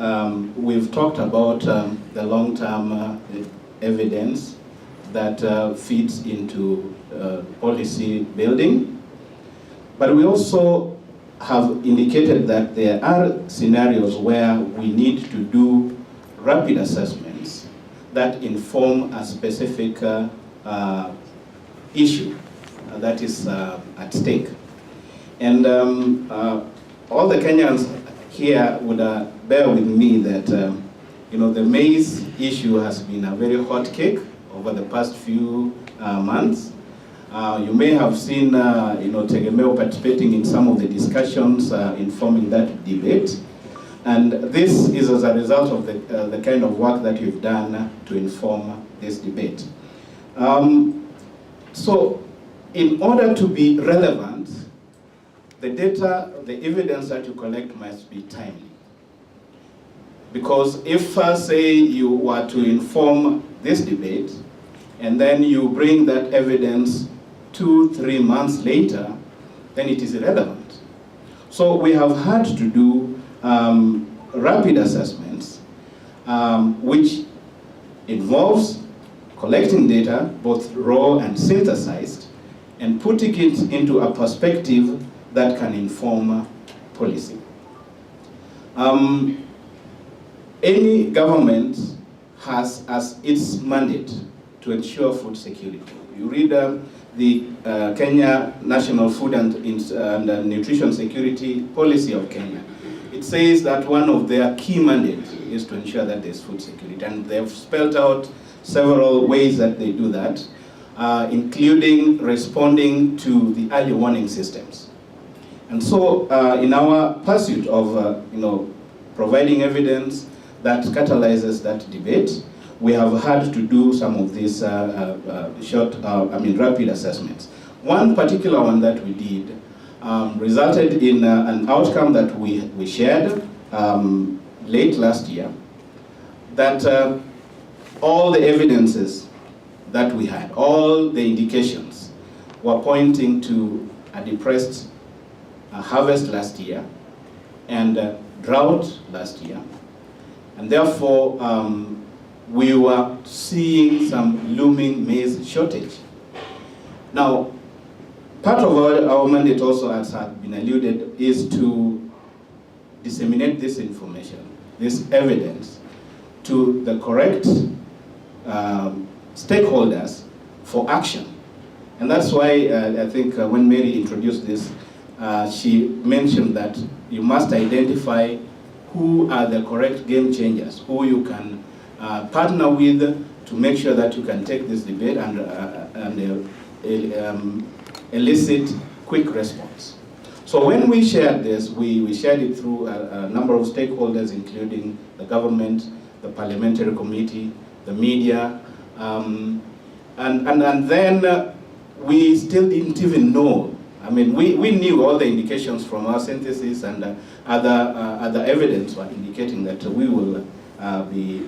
We've talked about the long-term evidence that feeds into policy building, but we also have indicated that there are scenarios where we need to do rapid assessments that inform a specific issue that is at stake. And all the Kenyans here would bear with me that the maize issue has been a very hot cake over the past few months. You may have seen Tegemeo participating in some of the discussions informing that debate. And this is as a result of the kind of work that we've done to inform this debate. So in order to be relevant, the data, the evidence that you collect must be timely. Because if, say, you were to inform this debate, and then you bring that evidence 2-3 months later, then it is irrelevant. So we have had to do rapid assessments, which involves collecting data, both raw and synthesized, and putting it into a perspective that can inform policy. Any government has as its mandate to ensure food security. You read the Kenya National Food and Nutrition Security Policy of Kenya. It says that one of their key mandates is to ensure that there's food security, and they've spelled out several ways that they do that, including responding to the early warning systems. And so, in our pursuit of providing evidence that catalyzes that debate, we have had to do some of these rapid assessments. One particular one that we did resulted in an outcome that we shared late last year, that all the evidences that we had, all the indications were pointing to a depressed harvest last year and drought last year. And therefore, we were seeing some looming maize shortage. Now, part of our mandate also, as had been alluded, is to disseminate this information, this evidence, to the correct stakeholders for action. And that's why I think when Mary introduced this, she mentioned that you must identify who are the correct game changers, who you can partner with to make sure that you can take this debate and elicit quick response. So when we shared this, we shared it through a number of stakeholders, including the government, the parliamentary committee, the media, and then we still didn't even know. I mean, we knew all the indications from our synthesis, and other evidence were indicating that we will be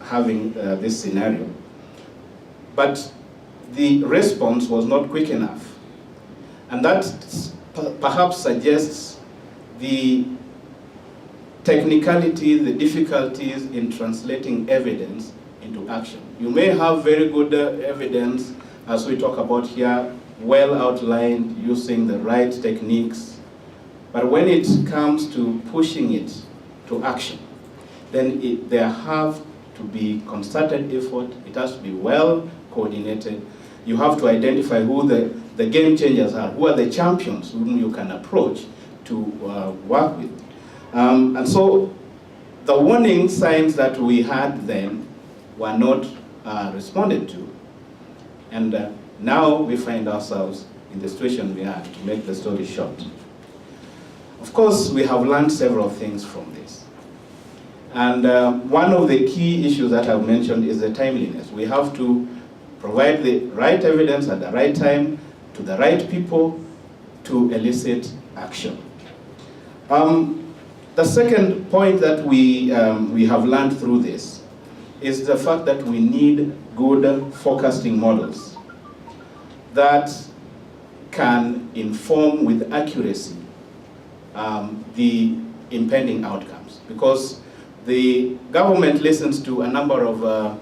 having this scenario. But the response was not quick enough. And that perhaps suggests the technicality, the difficulties in translating evidence into action. You may have very good evidence, as we talk about here, well outlined, using the right techniques, but when it comes to pushing it to action, then there have to be concerted effort. It has to be well coordinated. You have to identify who the game changers are, who are the champions whom you can approach to work with. And so the warning signs that we had then were not responded to. And now we find ourselves in the situation we are, to make the story short. Of course, we have learned several things from this. And one of the key issues that I've mentioned is the timeliness. We have to provide the right evidence at the right time to the right people to elicit action. The second point that we have learned through this is the fact that we need good forecasting models that can inform with accuracy the impending outcomes. because the government listens to a number of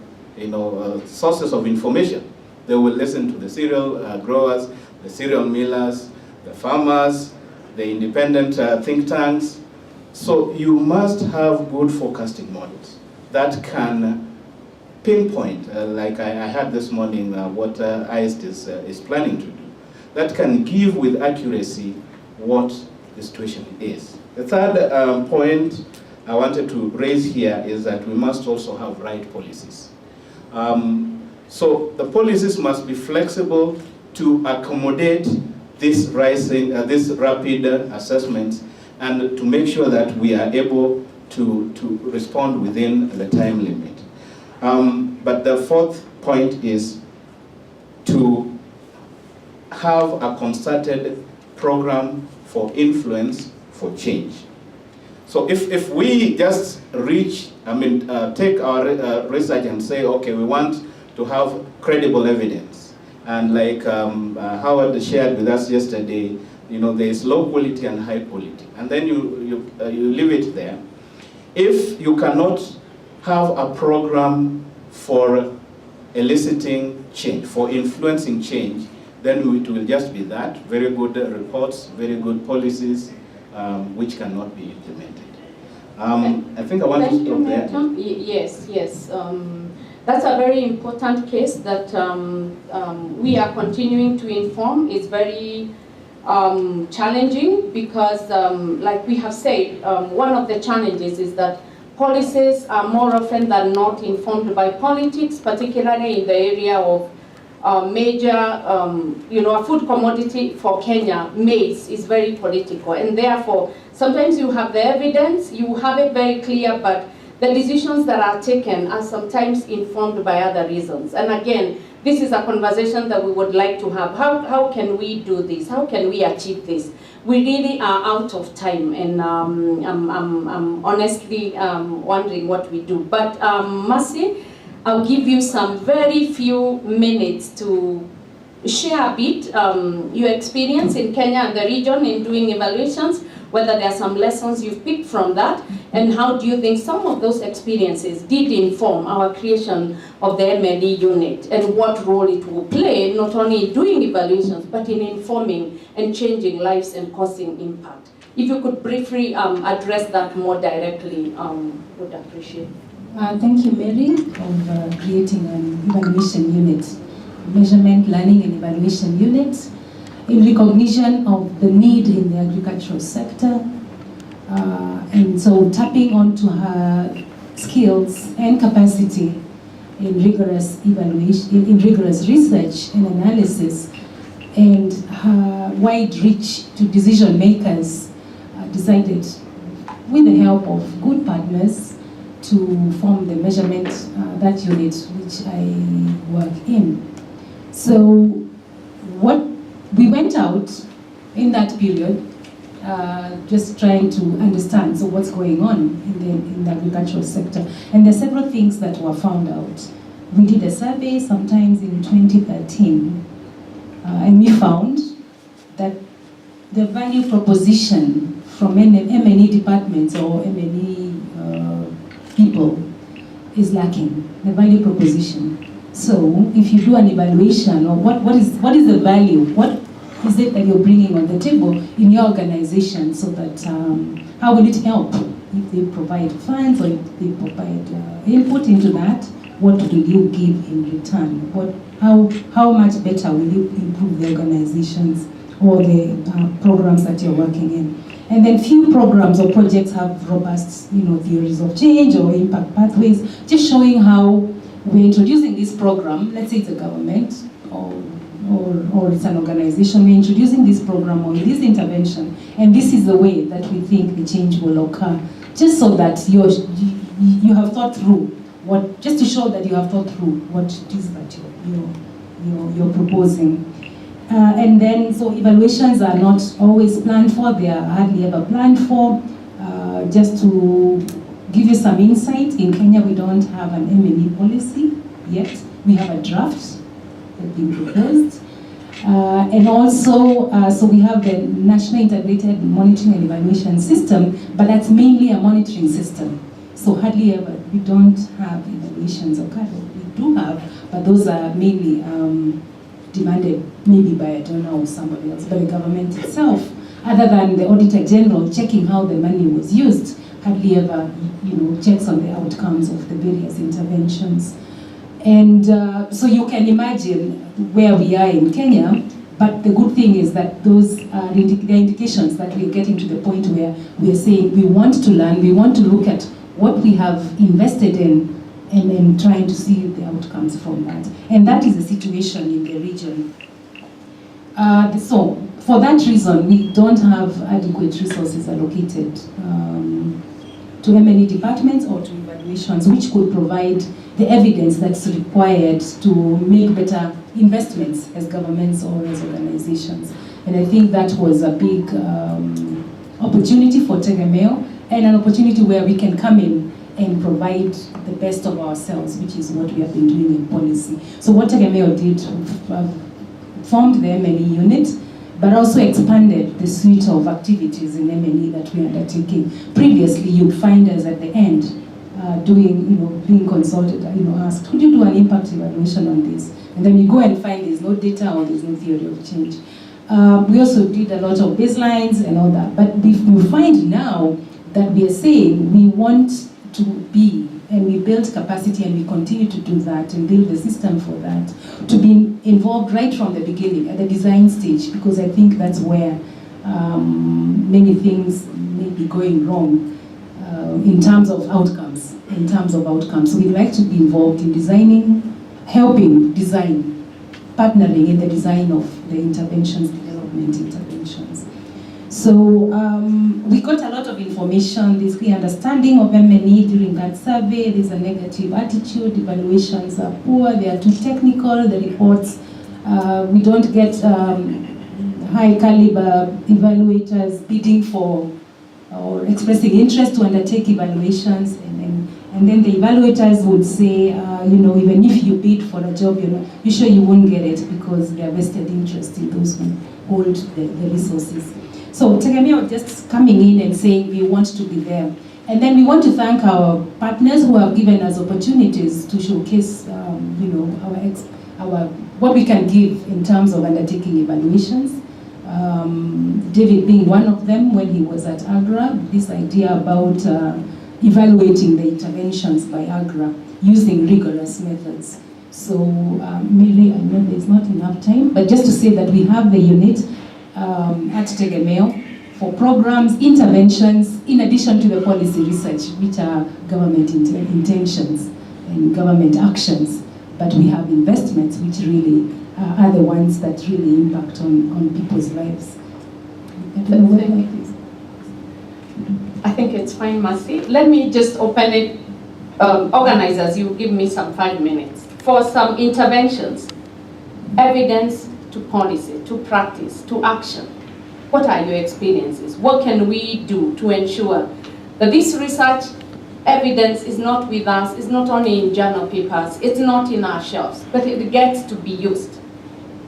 sources of information. They will listen to the cereal growers, the cereal millers, the farmers, the independent think tanks. So you must have good forecasting models that can pinpoint, like I heard this morning, what IST is planning to do, that can give with accuracy what the situation is. The third point I wanted to raise here is that we must also have right policies. So the policies must be flexible to accommodate this rapid assessments, and to make sure that we are able to respond within the time limit. But the fourth point is to have a concerted program for influence for change. So if we just take our research and say, okay, we want to have credible evidence, and like Howard shared with us yesterday, there is low quality and high quality, and then you leave it there. If you cannot have a program for eliciting change, for influencing change, then it will just be that, very good reports, very good policies, which cannot be implemented. I think I want to stop there. Yes. That's a very important case that we are continuing to inform. It's very challenging because, like we have said, one of the challenges is that policies are more often than not informed by politics, particularly in the area of major, a food commodity for Kenya, maize, is very political. And therefore, sometimes you have the evidence, you have it very clear, but the decisions that are taken are sometimes informed by other reasons. And again, this is a conversation that we would like to have. How can we do this? How can we achieve this? We really are out of time, and I'm honestly wondering what we do. But Mercy, I'll give you some very few minutes to share a bit your experience in Kenya and the region in doing evaluations, whether there are some lessons you've picked from that, and how do you think some of those experiences did inform our creation of the MLE unit, and what role it will play, not only in doing evaluations, but in informing and changing lives and causing impact. If you could briefly address that more directly, would appreciate. Thank you, Mary, for creating an evaluation unit, measurement, learning and evaluation unit, in recognition of the need in the agricultural sector, and so tapping onto her skills and capacity in rigorous evaluation, in rigorous research and analysis, and her wide reach to decision makers, decided with the help of good partners to form the measurement, that unit which I work in. So what we went out in that period, just trying to understand what's going on in the agricultural sector. And there are several things that were found out. We did a survey sometimes in 2013, and we found that the value proposition from M&E departments or M&E people is lacking, the value proposition. So if you do an evaluation of what is the value, what is it that you're bringing on the table in your organization, so that how will it help if they provide funds or if they provide input into that? What will you give in return? How much better will you improve the organizations or the programs that you're working in? And then few programs or projects have robust, theories of change or impact pathways, just showing how we're introducing this program. Let's say it's a government or it's an organization. We're introducing this program or this intervention, and this is the way that we think the change will occur. Just so that you have thought through just to show that you have thought through what it is that you're proposing. And then, so evaluations are not always planned for, they are hardly ever planned for. Just to give you some insight, in Kenya we don't have an M&E policy yet. We have a draft that's been proposed. And also, so we have the National Integrated Monitoring and Evaluation System, but that's mainly a monitoring system. So hardly ever, we don't have evaluations of cattle. We do have, but those are mainly demanded maybe by a donor or somebody else. But the government itself, other than the Auditor General checking how the money was used, hardly ever, checks on the outcomes of the various interventions. And so you can imagine where we are in Kenya, but the good thing is that those are the indications that we're getting to the point where we're saying we want to learn, we want to look at what we have invested in, and then trying to see the outcomes from that. And that is the situation in the region. So for that reason, we don't have adequate resources allocated to M&E departments or to evaluations, which could provide the evidence that's required to make better investments as governments or as organizations. And I think that was a big opportunity for Tegemeo, and an opportunity where we can come in and provide the best of ourselves, which is what we have been doing in policy. So what Tegemeo did, formed the M&E unit, but also expanded the suite of activities in M&E that we are undertaking. Previously, you'd find us at the end being consulted, asked, could you do an impact evaluation on this? And then you go and find there's no data or there's no theory of change. We also did a lot of baselines and all that, but we find now that we are saying we want to be, and we build capacity and we continue to do that and build the system for that, to be involved right from the beginning, at the design stage, because I think that's where many things may be going wrong in terms of outcomes. So we'd like to be involved in designing, helping design, partnering in the design of the interventions, development interventions. So we got a lot of information, this clear understanding of M&E during that survey. There's a negative attitude, evaluations are poor, they are too technical, the reports, we don't get high caliber evaluators bidding for or expressing interest to undertake evaluations, and then the evaluators would say, even if you bid for a job, you're sure you won't get it because they are vested interest in those who hold the resources. So Tegemeo just coming in and saying we want to be there. And then we want to thank our partners who have given us opportunities to showcase our what we can give in terms of undertaking evaluations. David being one of them when he was at AGRA, this idea about evaluating the interventions by AGRA using rigorous methods. So Mary, I know there's not enough time, but just to say that we have the unit at Tegemeo for programs, interventions, in addition to the policy research, which are government intentions and government actions. But we have investments which really are the ones that really impact on people's lives. I think it's fine, Mercy. Let me just open it. Organizers, you give me some 5 minutes for some interventions, evidence to policy, to practice, to action. What are your experiences? What can we do to ensure that this research evidence is not with us, it's not only in journal papers, it's not in our shelves, but it gets to be used?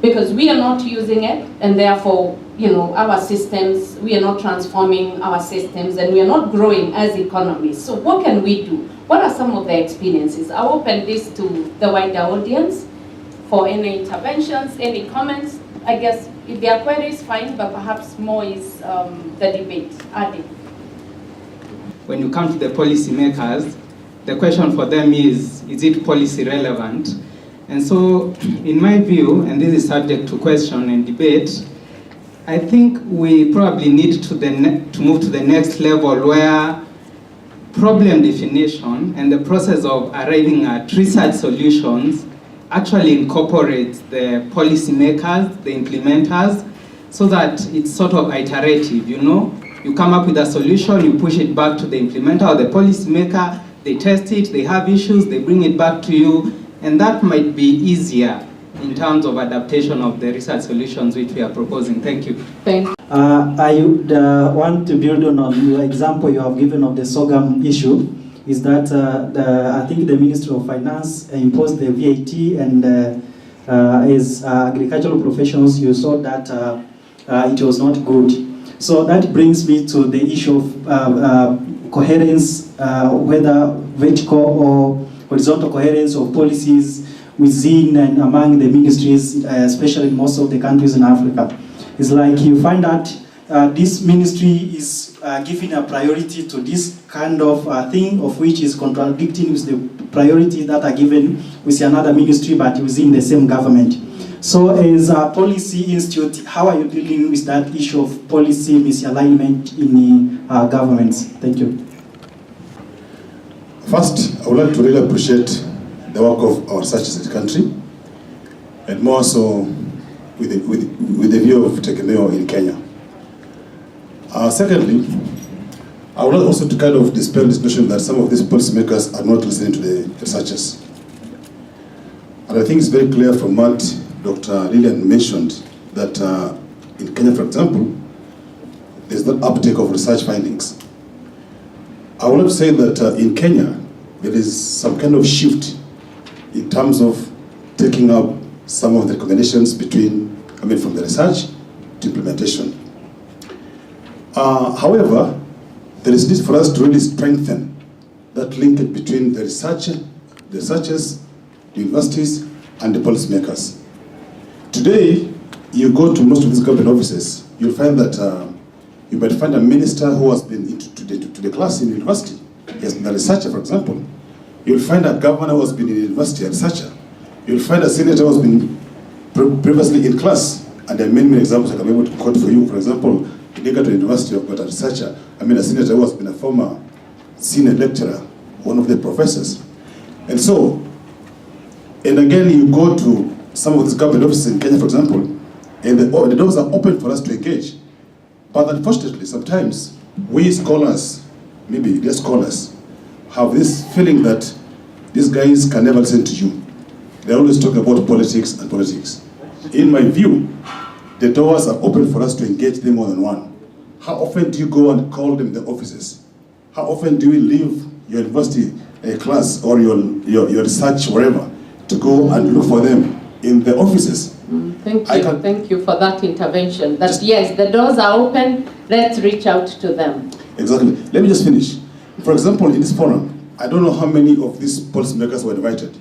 Because we are not using it, and therefore, our systems, we are not transforming our systems, and we are not growing as economies. So what can we do? What are some of the experiences? I'll open this to the wider audience for any interventions, any comments. I guess if there are queries, fine, but perhaps more is the debate. Adi. When you come to the policymakers, the question for them is it policy relevant? And so, in my view, and this is subject to question and debate, I think we probably need to move to the next level where problem definition and the process of arriving at research solutions actually incorporates the policymakers, the implementers, so that it's sort of iterative, You come up with a solution, you push it back to the implementer or the policymaker, they test it, they have issues, they bring it back to you, and that might be easier in terms of adaptation of the research solutions which we are proposing. Thank you. Thank you. I would want to build on your example you have given of the sorghum issue, is that I think the Ministry of Finance imposed the VAT and as agricultural professionals, you saw that it was not good. So that brings me to the issue of coherence, whether vertical or horizontal coherence of policies within and among the ministries, especially in most of the countries in Africa. It's like you find that this ministry is giving a priority to this kind of thing, of which is contradicting with the priorities that are given with another ministry but within the same government. So as a policy institute, how are you dealing with that issue of policy misalignment in governments? Thank you. First, I would like to really appreciate the work of our researchers in the country, and more so with the view of Tegemeo in Kenya. Secondly, I would like also to kind of dispel this notion that some of these policymakers are not listening to the researchers. And I think it's very clear from what Dr. Lillian mentioned that in Kenya, for example, there's not uptake of research findings. I would like to say that in Kenya, there is some kind of shift in terms of taking up some of the recommendations from the research to implementation. However, there is need for us to really strengthen that linkage between the researchers, the universities, and the policymakers. Today, you go to most of these government offices, you'll find that you might find a minister who has been to the class in university. He has been a researcher, for example. You'll find a governor who has been in university, a researcher. You'll find a senator who has been previously in class. And there are many examples I can be able to quote for you. For example, in Egerton University, you've got a researcher, a senator who has been a former senior lecturer, one of the professors. And again, you go to some of these government offices in Kenya, for example, and the doors are open for us to engage. But unfortunately, sometimes we scholars, maybe they're scholars, have this feeling that these guys can never listen to you. They always talk about politics and politics. In my view, the doors are open for us to engage them one-on-one. How often do you go and call them in the offices? How often do you leave your university class or your research, wherever, to go and look for them in the offices? Thank you for that intervention. That yes, the doors are open, let's reach out to them. Exactly. Let me just finish. For example, in this forum, I don't know how many of these policymakers were invited.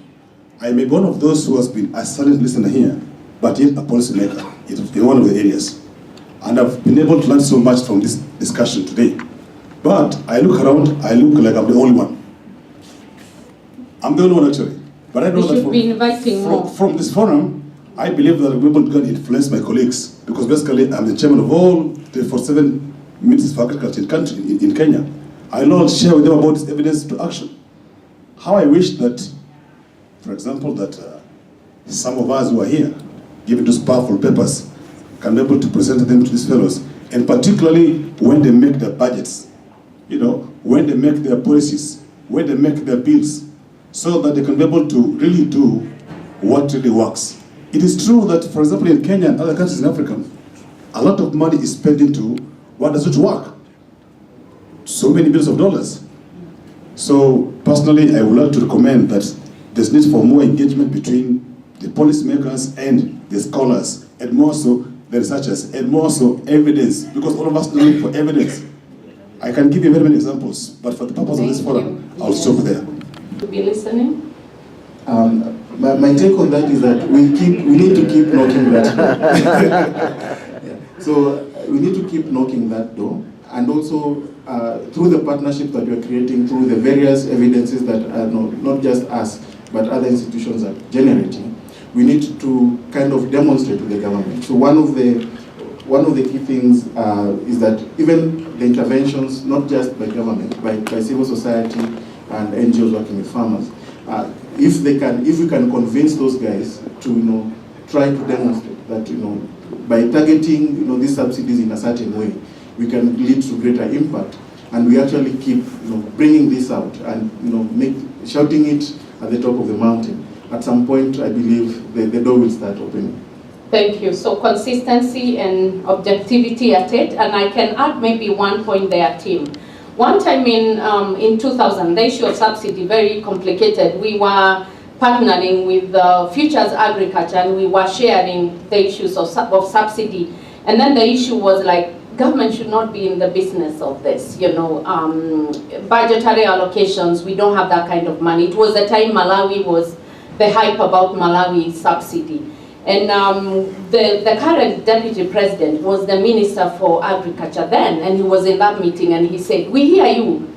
I may be one of those who has been a silent listener here, but yet a policymaker in one of the areas. And I've been able to learn so much from this discussion today. But I look around, I look like I'm the only one. I'm the only one actually. But I know that from this forum, I believe that I'll be able to influence my colleagues, because basically I'm the chairman of all the 47 ministers for agriculture in Kenya. I'll share with them about this evidence to action. How I wish that, for example, that some of us who are here, given those powerful papers, can be able to present them to these fellows, and particularly when they make their budgets, when they make their policies, when they make their bills, so that they can be able to really do what really works. It is true that, for example, in Kenya and other countries in Africa, a lot of money is spent into what does it work? So many billions of dollars. So personally, I would like to recommend that there's need for more engagement between the policymakers and the scholars, and more so the researchers, and more so evidence, because all of us look for evidence. I can give you very many examples, but for the purpose of this forum, I'll stop there. To be listening. My take on that is that we need to keep knocking that door. Yeah. So we need to keep knocking that door, and also through the partnership that we're creating, through the various evidences that are not just us, but other institutions are generating, we need to kind of demonstrate to the government. So one of the key things is that even the interventions, not just by government, by civil society and NGOs working with farmers, if we can convince those guys to try to demonstrate that by targeting these subsidies in a certain way, we can lead to greater impact, and we actually keep bringing this out and shouting it at the top of the mountain. At some point, I believe the door will start opening. Thank you. So consistency and objectivity at it, and I can add maybe one point there, Tim. One time in 2000, the issue of subsidy, very complicated. We were partnering with Futures Agriculture, and we were sharing the issues of subsidy. And then the issue was like, government should not be in the business of this, you know, budgetary allocations, we don't have that kind of money. It was the time Malawi was the hype about Malawi subsidy. And the current deputy president was the minister for agriculture then, and he was in that meeting and he said, we hear you,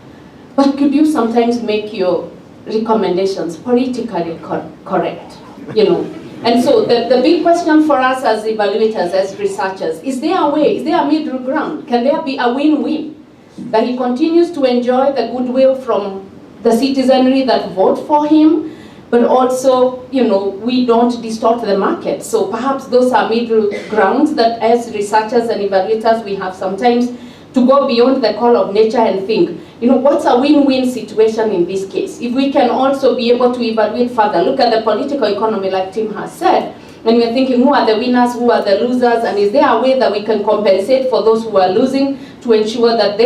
but could you sometimes make your recommendations politically correct, you know? And so the big question for us as evaluators, as researchers, is there a way, is there a middle ground? Can there be a win-win? That he continues to enjoy the goodwill from the citizenry that vote for him, but also, you know, we don't distort the market. So perhaps those are middle grounds that as researchers and evaluators we have sometimes to go beyond the call of nature and think, you know, what's a win-win situation in this case? If we can also be able to evaluate further, look at the political economy like Tim has said, and we're thinking who are the winners, who are the losers, and is there a way that we can compensate for those who are losing to ensure that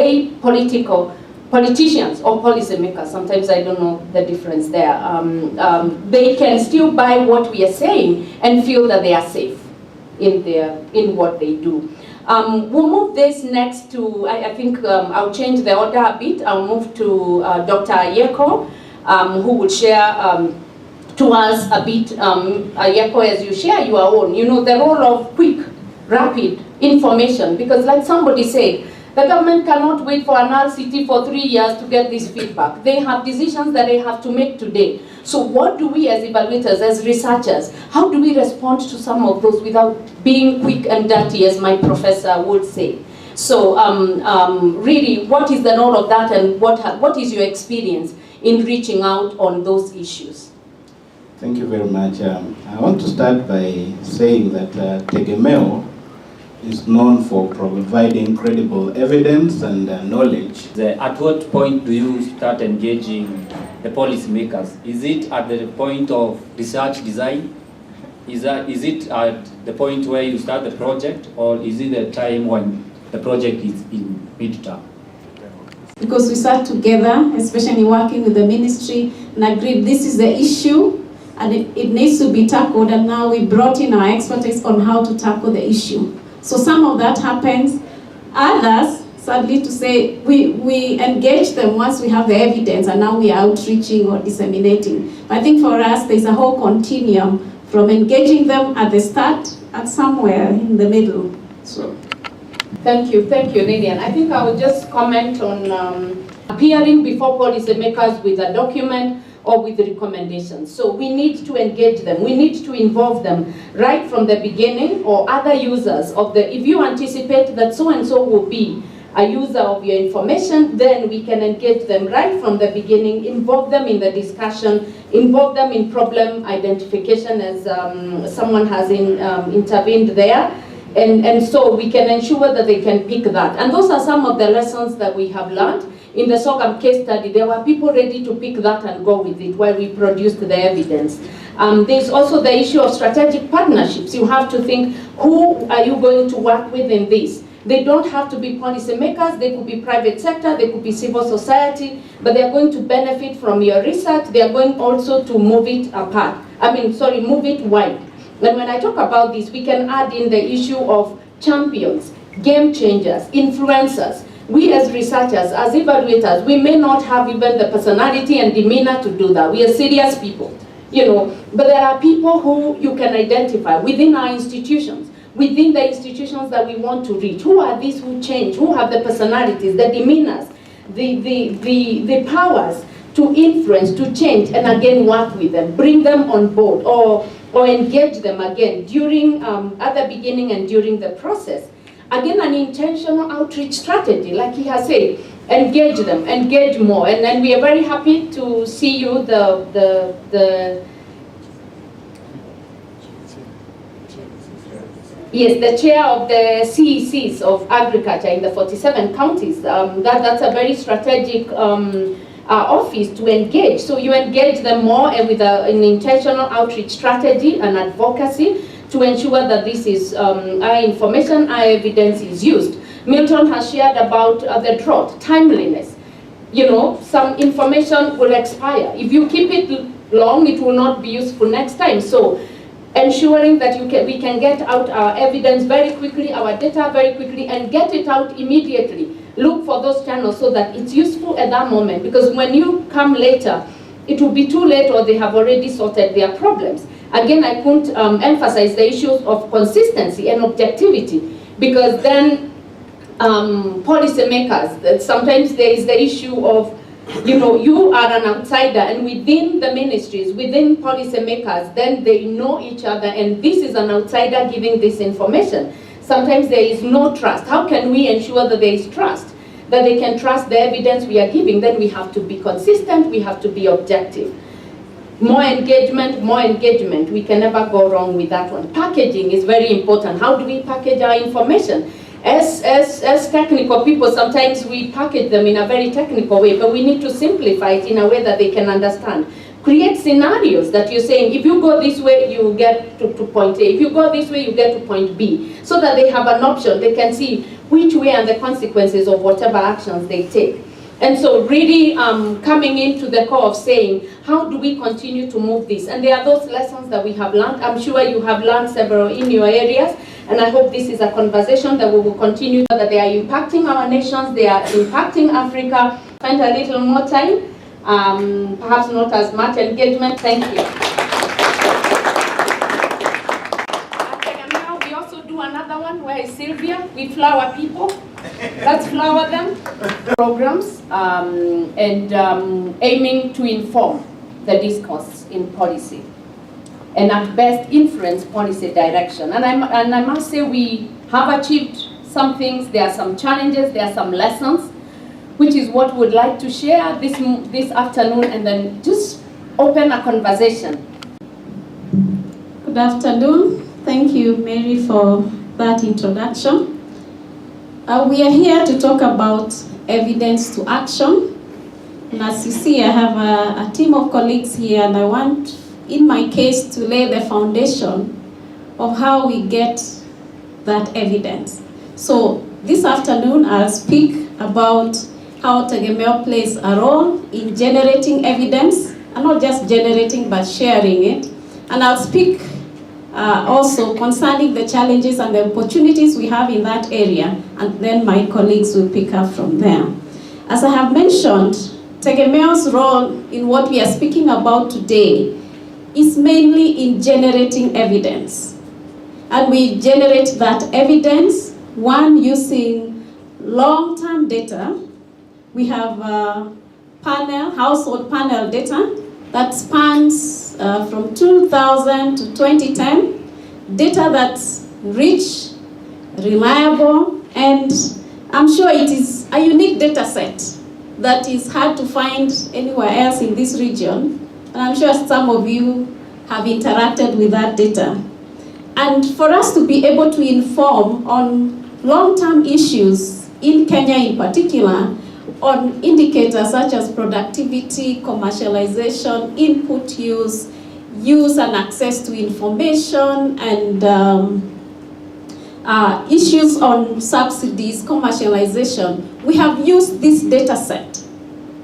politicians or policymakers, sometimes I don't know the difference there, they can still buy what we are saying and feel that they are safe in what they do. We'll move this next to, I think I'll change the order a bit. I'll move to Dr. Ayeko, who will share to us a bit, Ayeko, as you share your own, you know, the role of quick, rapid information, because like somebody said, the government cannot wait for an RCT for 3 years to get this feedback. They have decisions that they have to make today. So what do we as evaluators, as researchers, how do we respond to some of those without being quick and dirty, as my professor would say? So really, what is the role of that, and what is your experience in reaching out on those issues? Thank you very much. I want to start by saying that Tegemeo is known for providing credible evidence and knowledge. At what point do you start engaging the policymakers? Is it at the point of research design? Is it at the point where you start the project, or is it the time when the project is in midterm? Because we sat together, especially working with the ministry, and agreed this is the issue and it needs to be tackled, and now we brought in our expertise on how to tackle the issue. So some of that happens. Others, sadly to say, we engage them once we have the evidence, and now we are outreaching or disseminating. But I think for us, there's a whole continuum from engaging them at the start and somewhere in the middle. So. Thank you, Lillian. I think I will just comment on appearing before policymakers with a document or with recommendations. So we need to engage them. We need to involve them right from the beginning, or other users of the, if you anticipate that so-and-so will be a user of your information, then we can engage them right from the beginning, involve them in the discussion, involve them in problem identification, as someone has intervened there. And so we can ensure that they can pick that. And those are some of the lessons that we have learned. In the SOGAM case study, there were people ready to pick that and go with it while we produced the evidence. There's also the issue of strategic partnerships. You have to think, who are you going to work with in this? They don't have to be policymakers, they could be private sector, they could be civil society, but they're going to benefit from your research. They are going also to move it move it wide. And when I talk about this, we can add in the issue of champions, game changers, influencers. We as researchers, as evaluators, we may not have even the personality and demeanor to do that. We are serious people, you know, but there are people who you can identify within our institutions, within the institutions that we want to reach. Who are these who change, who have the personalities, the demeanors, the powers to influence, to change, and again work with them, bring them on board, or engage them again during at the beginning and during the process. Again, an intentional outreach strategy, like he has said, engage them, engage more. And then we are very happy to see you, the chair of the CECs of agriculture in the 47 counties. That's a very strategic office to engage. So you engage them more and with an intentional outreach strategy and advocacy to ensure that this is our information, our evidence is used. Milton has shared about the drought, timeliness. You know, some information will expire. If you keep it long, it will not be useful next time. So ensuring that we can get out our evidence very quickly, our data very quickly, and get it out immediately. Look for those channels so that it's useful at that moment, because when you come later, it will be too late or they have already sorted their problems. Again, I couldn't emphasize the issues of consistency and objectivity, because then policymakers, sometimes there is the issue of, you are an outsider, and within the ministries, within policymakers, then they know each other, and this is an outsider giving this information. Sometimes there is no trust. How can we ensure that there is trust? That they can trust the evidence we are giving? Then we have to be consistent, we have to be objective. More engagement, we can never go wrong with that one. Packaging is very important. How do we package our information? As technical people, sometimes we package them in a very technical way, but we need to simplify it in a way that they can understand. Create scenarios that you're saying, if you go this way, you get to point A. If you go this way, you get to point B. So that they have an option. They can see which way and the consequences of whatever actions they take. And so really coming into the core of saying, how do we continue to move this? And there are those lessons that we have learned. I'm sure you have learned several in your areas. And I hope this is a conversation that we will continue, that they are impacting our nations, they are impacting Africa. Spend a little more time, perhaps not as much engagement. Thank you. At Tegemeo, we also do another one. Where is Sylvia? We flower people. Let's flower them. Programs and aiming to inform the discourse in policy, and at best influence policy direction. And I must say we have achieved some things. There are some challenges, there are some lessons, which is what we'd like to share this afternoon, and then just open a conversation. Good afternoon. Thank you, Mary, for that introduction. We are here to talk about evidence to action. And as you see, I have a team of colleagues here, and I want, in my case, to lay the foundation of how we get that evidence. So this afternoon, I'll speak about how Tegemeo plays a role in generating evidence, and not just generating, but sharing it. And I'll speak also concerning the challenges and the opportunities we have in that area, and then my colleagues will pick up from there. As I have mentioned, Tegemeo's role in what we are speaking about today is mainly in generating evidence. And we generate that evidence, one, using long-term data. We have household panel data that spans from 2000 to 2010, data that's rich, reliable, and I'm sure it is a unique data set that is hard to find anywhere else in this region. And I'm sure some of you have interacted with that data. And for us to be able to inform on long-term issues in Kenya in particular, on indicators such as productivity, commercialization, input use and access to information, and issues on subsidies, commercialization, we have used this data set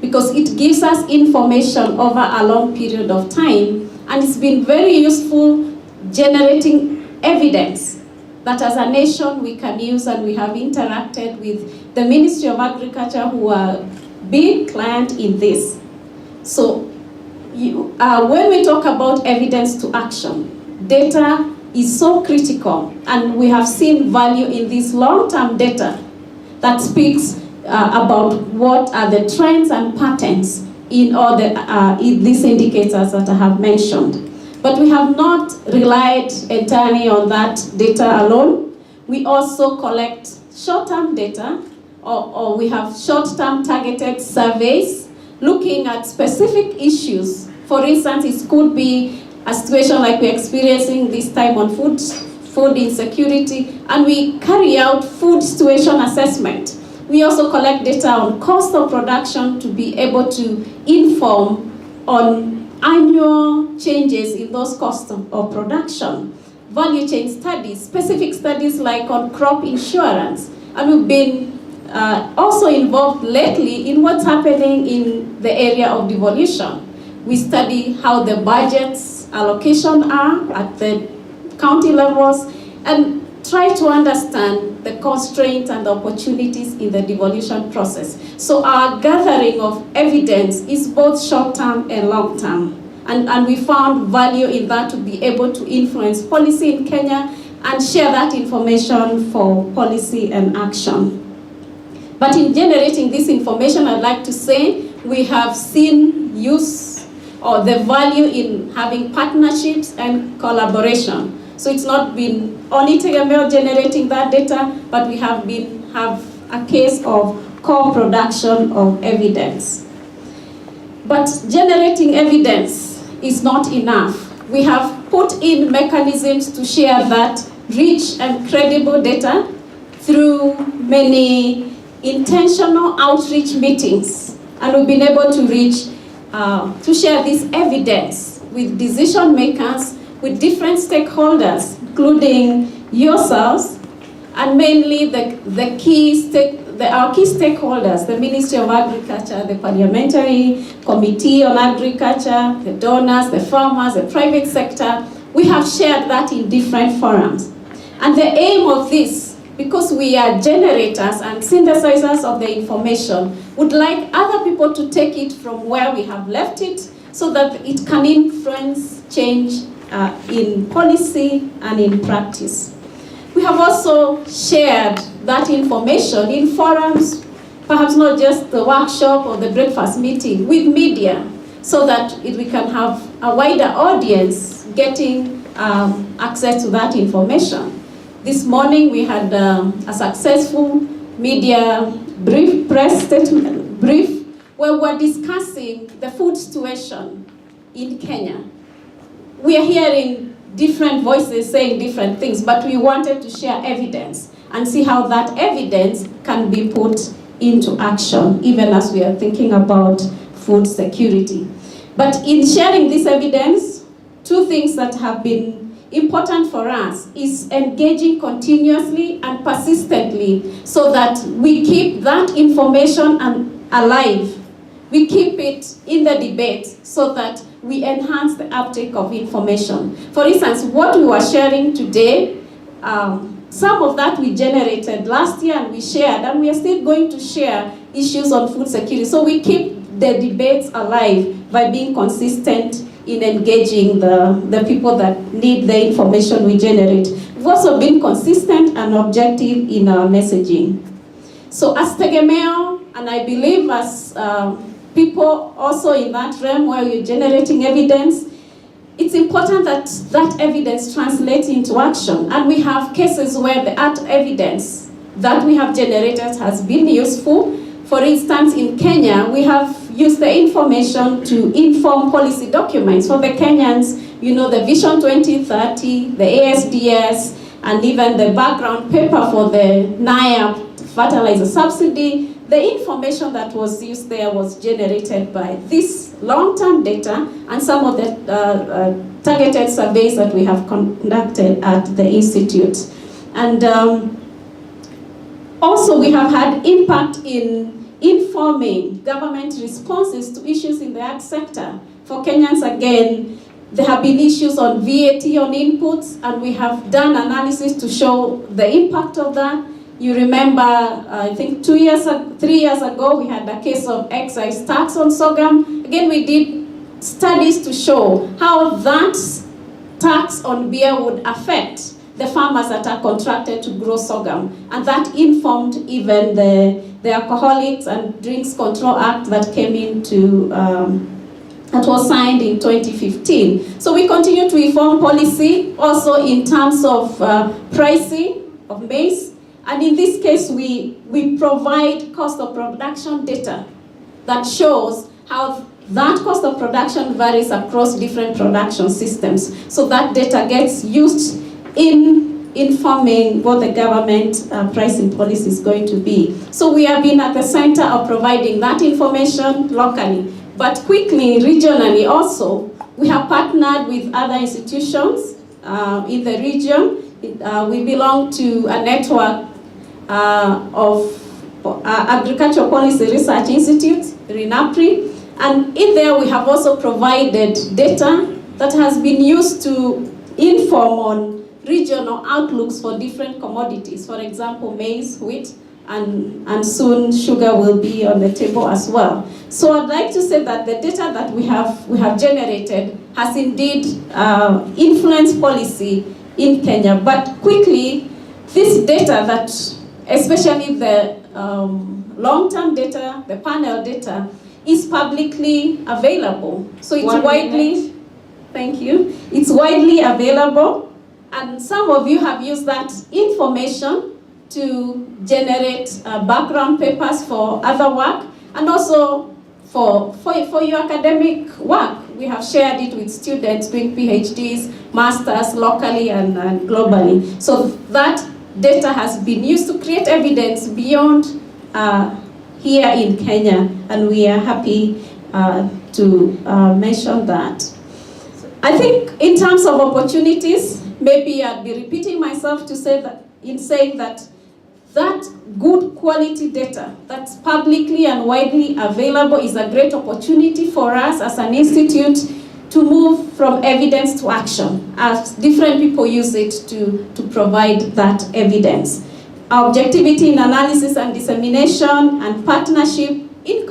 because it gives us information over a long period of time, and it's been very useful generating evidence that as a nation we can use, and we have interacted with the Ministry of Agriculture, who are a big client in this. So when we talk about evidence to action, data is so critical, and we have seen value in this long-term data that speaks about what are the trends and patterns in all in these indicators that I have mentioned. But we have not relied entirely on that data alone. We also collect short-term data, or we have short-term targeted surveys looking at specific issues. For instance, it could be a situation like we're experiencing this time on food insecurity, and we carry out food situation assessment. We also collect data on cost of production to be able to inform on annual changes in those costs of production. Value chain studies, specific studies like on crop insurance. And we've been also involved lately in what's happening in the area of devolution. We study how the budgets allocation are at the county levels, and try to understand the constraints and the opportunities in the devolution process. So our gathering of evidence is both short-term and long-term. And we found value in that to be able to influence policy in Kenya and share that information for policy and action. But in generating this information, I'd like to say we have seen use or the value in having partnerships and collaboration. So it's not been only Tegemeo generating that data, but we have a case of co-production of evidence. But generating evidence is not enough. We have put in mechanisms to share that rich and credible data through many intentional outreach meetings, and we've been able to to share this evidence with decision makers, with different stakeholders, including yourselves, and mainly our key stakeholders, the Ministry of Agriculture, the Parliamentary Committee on Agriculture, the donors, the farmers, the private sector. We have shared that in different forums. And the aim of this, because we are generators and synthesizers of the information, would like other people to take it from where we have left it so that it can influence change in policy and in practice. We have also shared that information in forums, perhaps not just the workshop or the breakfast meeting, with media, so that we can have a wider audience getting access to that information. This morning we had a successful media press statement brief, where we're discussing the food situation in Kenya. We are hearing different voices saying different things, but we wanted to share evidence and see how that evidence can be put into action, even as we are thinking about food security. But in sharing this evidence, two things that have been important for us is engaging continuously and persistently so that we keep that information alive. We keep it in the debate so that we enhance the uptake of information. For instance, what we were sharing today, some of that we generated last year and we shared, and we are still going to share issues on food security. So we keep the debates alive by being consistent in engaging the people that need the information we generate. We've also been consistent and objective in our messaging. So as Tegemeo, and I believe as people also in that realm where you're generating evidence, it's important that that evidence translates into action. And we have cases where the evidence that we have generated has been useful. For instance, in Kenya, we have used the information to inform policy documents for the Kenyans, you know, the Vision 2030, the ASDS, and even the background paper for the NIAP fertilizer subsidy. The information that was used there was generated by this long-term data and some of the targeted surveys that we have conducted at the Institute. And also we have had impact in informing government responses to issues in the ag sector. For Kenyans, again, there have been issues on VAT on inputs, and we have done analysis to show the impact of that. You remember, I think 3 years ago, we had a case of excise tax on sorghum. Again, we did studies to show how that tax on beer would affect the farmers that are contracted to grow sorghum. And that informed even the Alcoholics and Drinks Control Act that came into, that was signed in 2015. So we continue to inform policy also in terms of pricing of maize. And in this case, we provide cost of production data that shows how that cost of production varies across different production systems. So that data gets used in informing what the government pricing policy is going to be. So we have been at the center of providing that information locally. But quickly, regionally also, we have partnered with other institutions in the region. We belong to a network of Agricultural Policy Research Institute, RINAPRI, And in there we have also provided data that has been used to inform on regional outlooks for different commodities. For example, maize, wheat, and soon sugar will be on the table as well. So I'd like to say that the data that we have generated has indeed influenced policy in Kenya. But quickly, this data that, especially the long-term data, the panel data, is publicly available. So it's widely, thank you, it's widely available, and some of you have used that information to generate background papers for other work, and also for your academic work. We have shared it with students doing PhDs, masters, locally and globally. So that data has been used to create evidence beyond here in Kenya, and we are happy to mention that. I think in terms of opportunities, maybe I'd be repeating myself to say that, in saying that good quality data that's publicly and widely available is a great opportunity for us as an institute to move from evidence to action, as different people use it to provide that evidence. Objectivity in analysis and dissemination, and partnership and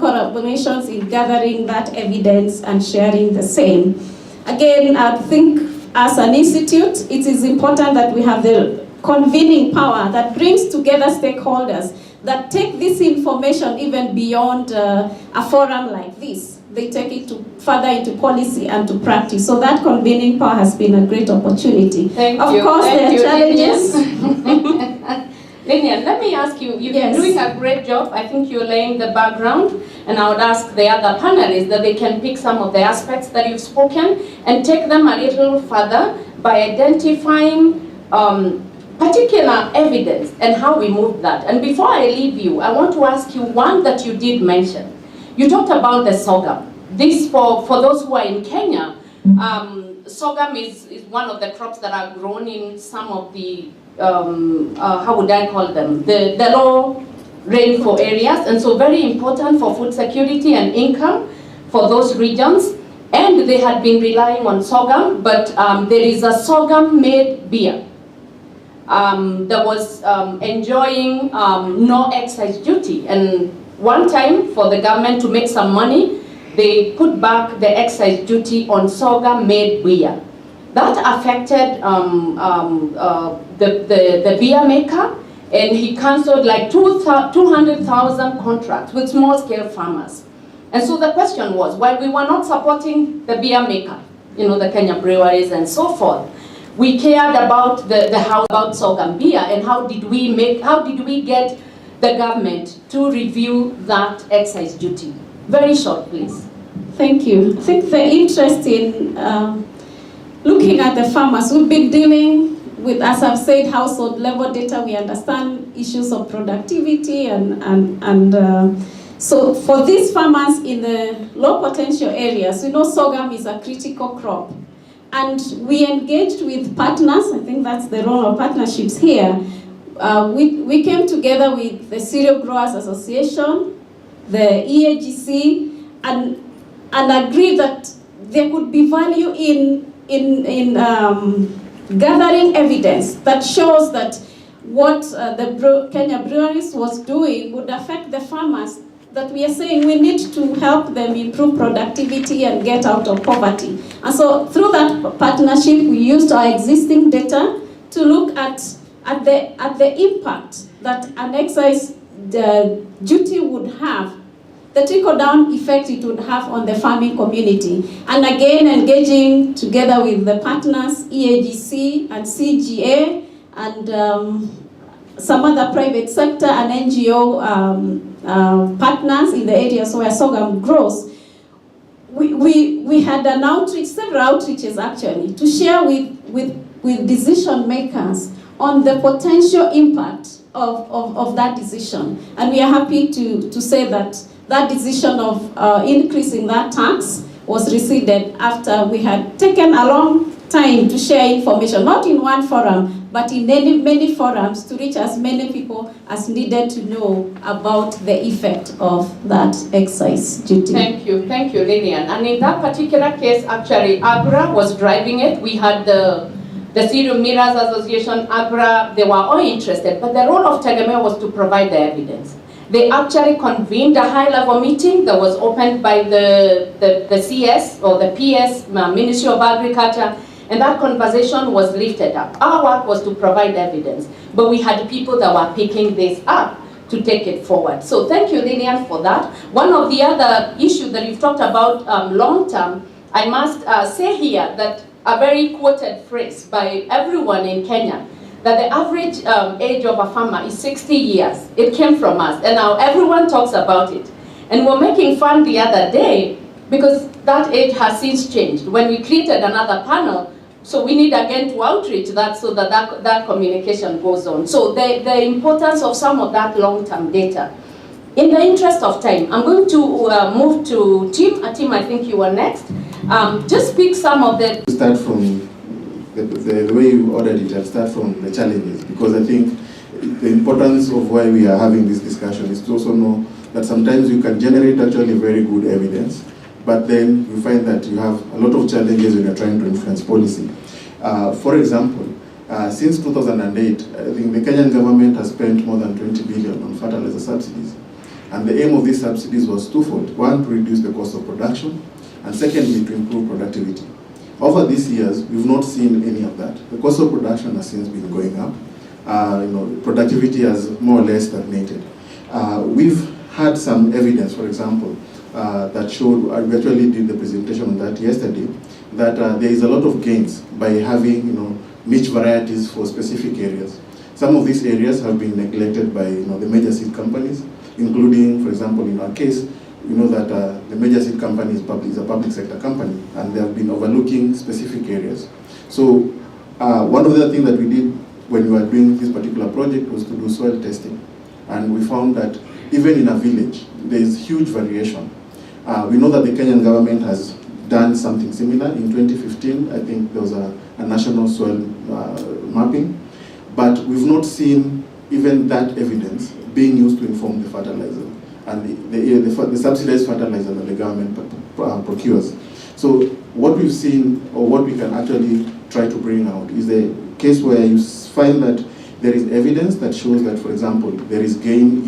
collaborations in gathering that evidence and sharing the same. Again, I think as an institute, it is important that we have the convening power that brings together stakeholders that take this information even beyond a forum like this. They take it further into policy and to practice. So that convening power has been a great opportunity. Thank you. Of course, there are challenges. Linian, let me ask you, you've Yes. been doing a great job. I think you're laying the background, and I would ask the other panelists that they can pick some of the aspects that you've spoken and take them a little further by identifying particular evidence and how we move that. And before I leave you, I want to ask you one that you did mention. You talked about the sorghum. This, for those who are in Kenya, sorghum is one of the crops that are grown in some of the, how would I call them, the low rainfall areas, and so very important for food security and income for those regions. And they had been relying on sorghum, but there is a sorghum-made beer that was enjoying no excise duty. And one time, for the government to make some money, they put back the excise duty on sorghum-made beer. That affected the beer maker, and he cancelled like 200,000 contracts with small-scale farmers. And so the question was, while we were not supporting the beer maker, you know, the Kenya breweries and so forth, we cared about about sorghum beer, and how did we get the government to review that excise duty? Very short, please. Thank you. I think the interest in looking at the farmers, we've been dealing with, as I've said, household level data. We understand issues of productivity so for these farmers in the low potential areas, we know sorghum is a critical crop. And we engaged with partners. I think that's the role of partnerships here. We came together with the Cereal Growers Association, the EAGC, and agreed that there could be value in gathering evidence that shows that what the Kenya Breweries was doing would affect the farmers, that we are saying we need to help them improve productivity and get out of poverty. And so through that partnership, we used our existing data to look at the impact that an excise duty would have, the trickle-down effect it would have on the farming community. And again, engaging together with the partners, EAGC and CGA, and some other private sector and NGO partners in the areas where sorghum grows. We had an outreach, several outreaches actually, to share with decision makers on the potential impact of that decision. And we are happy to say that that decision of increasing that tax was rescinded after we had taken a long time to share information, not in one forum, but in many forums to reach as many people as needed to know about the effect of that excise duty. Thank you, Lillian. And in that particular case, actually, AGRA was driving it. We had the Serial Mirrors Association, AGRA, they were all interested, but the role of Tegemeo was to provide the evidence. They actually convened a high-level meeting that was opened by the CS or the PS, Ministry of Agriculture, and that conversation was lifted up. Our work was to provide evidence, but we had people that were picking this up to take it forward. So thank you, Lillian, for that. One of the other issues that you've talked about long-term, I must say here that a very quoted phrase by everyone in Kenya, that the average age of a farmer is 60 years. It came from us, and now everyone talks about it. And we're making fun the other day because that age has since changed. When we created another panel, so we need again to outreach that so that communication goes on. So the importance of some of that long-term data. In the interest of time, I'm going to move to Tim. Tim, I think you were next. Just pick some of the... Start from the way you ordered it, I'll start from the challenges, because I think the importance of why we are having this discussion is to also know that sometimes you can generate actually very good evidence, but then you find that you have a lot of challenges when you're trying to influence policy. For example, since 2008, I think the Kenyan government has spent more than 20 billion on fertilizer subsidies. And the aim of these subsidies was twofold. One, to reduce the cost of production, and secondly, to improve productivity. Over these years, we've not seen any of that. The cost of production has since been going up. Productivity has more or less stagnated. We've had some evidence, for example, that showed, I actually did the presentation on that yesterday, that there is a lot of gains by having niche varieties for specific areas. Some of these areas have been neglected by the major seed companies, including, for example, in our case, we know that the major seed company is a public sector company, and they have been overlooking specific areas. So one of the things that we did when we were doing this particular project was to do soil testing. And we found that even in a village, there is huge variation. We know that the Kenyan government has done something similar. In 2015, I think there was a national soil mapping, but we've not seen even that evidence being used to inform the fertilizer and the subsidized fertilizer that the government procures. So what we've seen, or what we can actually try to bring out, is the case where you find that there is evidence that shows that, for example, there is gain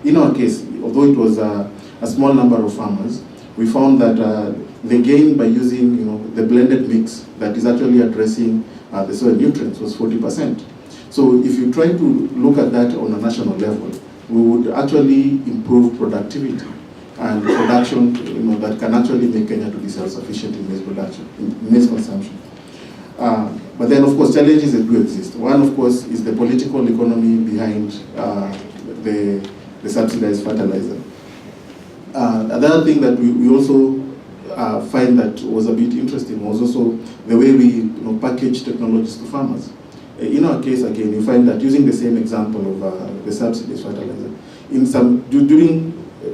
in our case, although it was a small number of farmers, we found that the gain by using the blended mix that is actually addressing the soil nutrients was 40%. So if you try to look at that on a national level, we would actually improve productivity and production that can actually make Kenya to be self-sufficient in maize production, in maize consumption. But then, of course, challenges that do exist. One, of course, is the political economy behind the subsidized fertilizer. Another thing that we also find that was a bit interesting was also the way we package technologies to farmers. In our case, again, you find that using the same example of the subsidized fertilizer,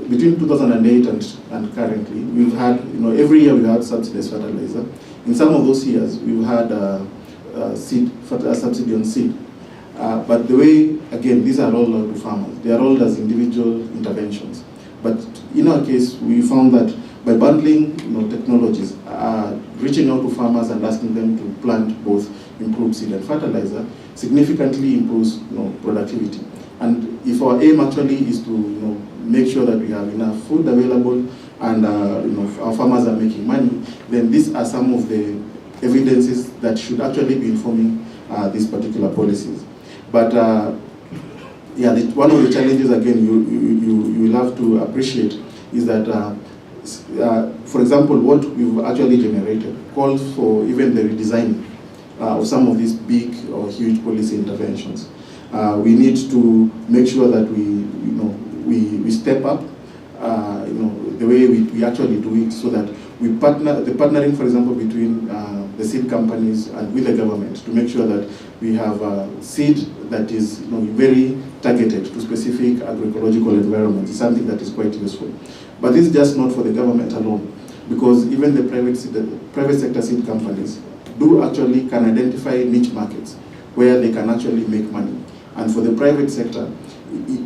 between 2008 and currently, we've had, every year we had subsidized fertilizer. In some of those years, we've had a subsidy on seed. But the way, again, these are rolled out to farmers. They are rolled as individual interventions. But in our case, we found that by bundling technologies, reaching out to farmers and asking them to plant both improved seed and fertilizer significantly improves productivity. And if our aim actually is to make sure that we have enough food available and our farmers are making money, then these are some of the evidences that should actually be informing these particular policies. But one of the challenges, again, you will have to appreciate is that, for example, what we've actually generated calls for even the redesigning of some of these big or huge policy interventions. We need to make sure that we step up, the way we actually do it, so that we the partnering, for example, between the seed companies and with the government to make sure that we have seed that is very targeted to specific agroecological environments is something that is quite useful. But this is just not for the government alone, because even the private sector seed companies can identify niche markets where they can actually make money. And for the private sector,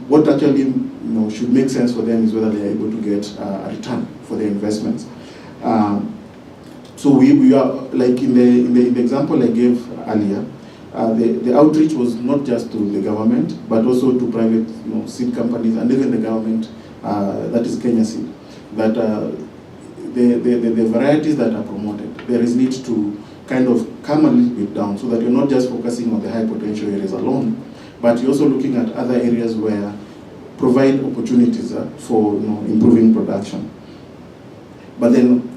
what actually should make sense for them is whether they are able to get a return for their investments. So we are, like in the example I gave earlier, the outreach was not just to the government, but also to private seed companies and even the government, that is Kenya Seed, that the varieties that are promoted, there is need to kind of come a little bit down so that you're not just focusing on the high potential areas alone, but you're also looking at other areas where provide opportunities for improving production. But then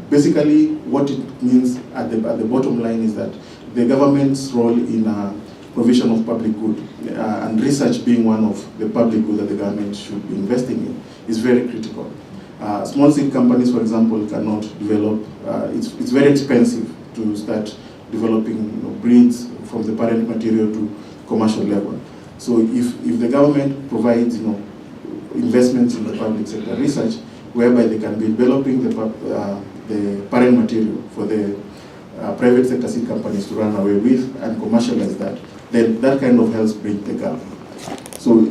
basically what it means at the bottom line is that the government's role in provision of public good and research being one of the public good that the government should be investing in is very critical. Small seed companies, for example, cannot develop, it's very expensive to start developing breeds from the parent material to commercial level. So if the government provides investments in the public sector research, whereby they can be developing the parent material for the private sector seed companies to run away with and commercialize that, then that kind of helps bridge the gap. So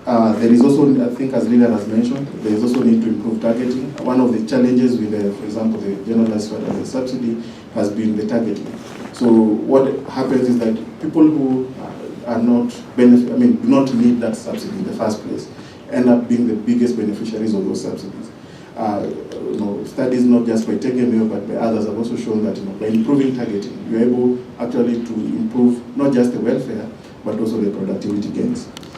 there is also, I think as Lina has mentioned, there is also need to improve targeting. One of the challenges with, for example, the generalized fertilizer subsidy has been the targeting. So what happens is that people who are not do not need that subsidy in the first place, end up being the biggest beneficiaries of those subsidies. Studies not just by Tegemeo but by others have also shown that by improving targeting, you're able actually to improve not just the welfare but also the productivity gains.